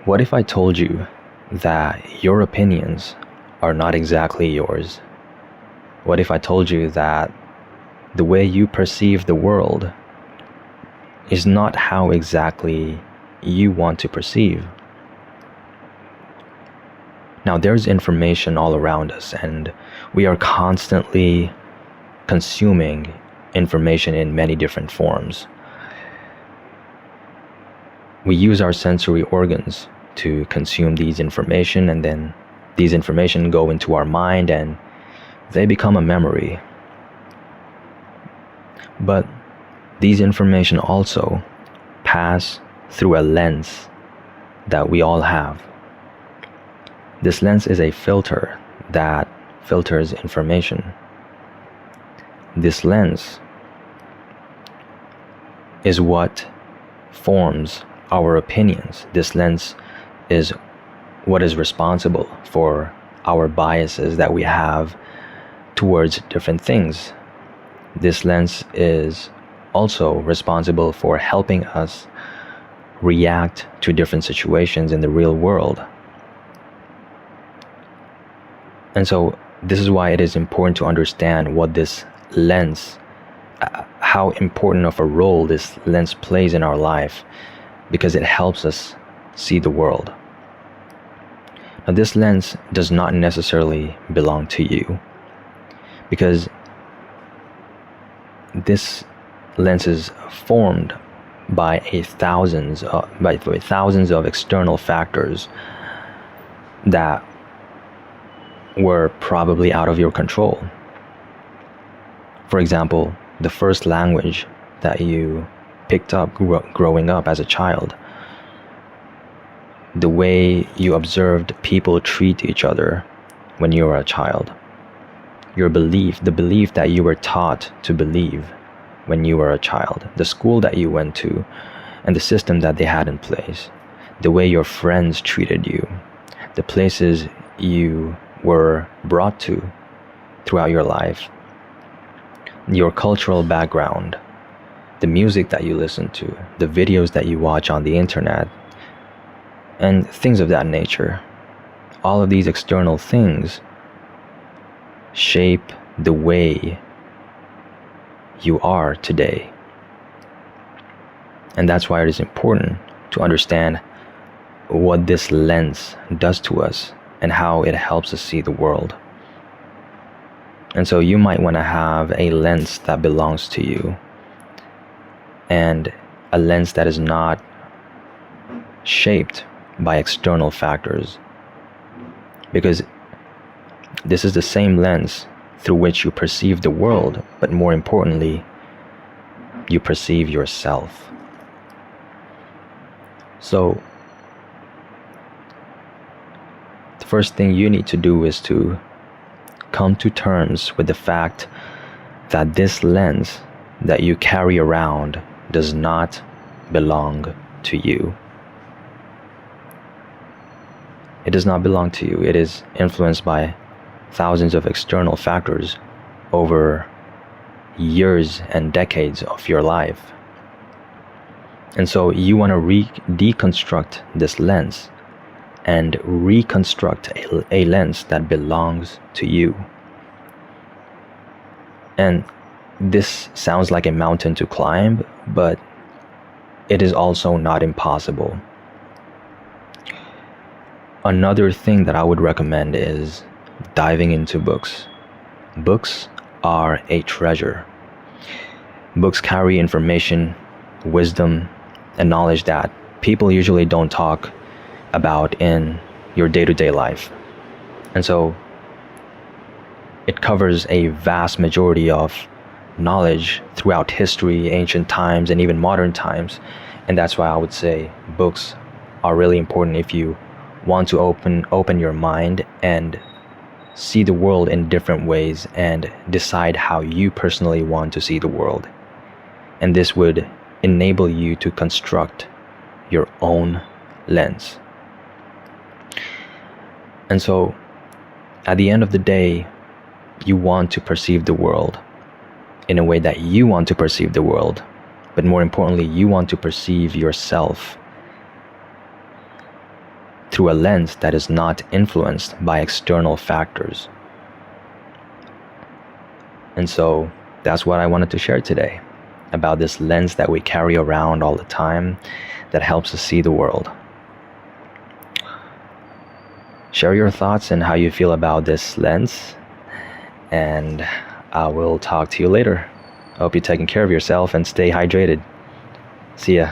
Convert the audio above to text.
What if I told you that your opinions are not exactly yours? What if I told you that the way you perceive the world is not how exactly you want to perceive? Now, there's information all around us, and we are constantly consuming information in many different forms. We use our sensory organs to consume these information, and then these information go into our mind and they become a memory. But these information also pass through a lens that we all have. This lens is a filter that filters information. This lens is what forms our opinions. This lens is what is responsible for our biases that we have towards different things. This lens is also responsible for helping us react to different situations in the real world. And so this is why it is important to understand what this lens, how important of a role this lens plays in our life, because it helps us see the world. Now, this lens does not necessarily belong to you, because this lens is formed by thousands of external factors that were probably out of your control. For example, the first language that you picked up growing up as a child, the way you observed people treat each other when you were a child, the belief that you were taught to believe when you were a child, the school that you went to, and the system that they had in place, the way your friends treated you, the places you were brought to throughout your life, your cultural background, the music that you listen to, the videos that you watch on the internet, and things of that nature. All of these external things shape the way you are today. And that's why it is important to understand what this lens does to us and how it helps us see the world. And so you might want to have a lens that belongs to you, and a lens that is not shaped by external factors, because this is the same lens through which you perceive the world, but more importantly, you perceive yourself. So the first thing you need to do is to come to terms with the fact that this lens that you carry around does not belong to you. It does not belong to you. It is influenced by thousands of external factors over years and decades of your life. And so you want to deconstruct this lens and reconstruct a lens that belongs to you. And this sounds like a mountain to climb, but it is also not impossible. Another thing that I would recommend is diving into books. Books are a treasure. Books carry information, wisdom, and knowledge that people usually don't talk about in your day-to-day life. And so it covers a vast majority of knowledge throughout history, ancient times, and even modern times. And that's why I would say books are really important if you want to open your mind and see the world in different ways and decide how you personally want to see the world. And this would enable you to construct your own lens. And so at the end of the day, you want to perceive the world in a way that you want to perceive the world, but more importantly, you want to perceive yourself through a lens that is not influenced by external factors. And so that's what I wanted to share today, about this lens that we carry around all the time that helps us see the world. Share your thoughts and how you feel about this lens, and I will talk to you later. I hope you're taking care of yourself and stay hydrated. See ya.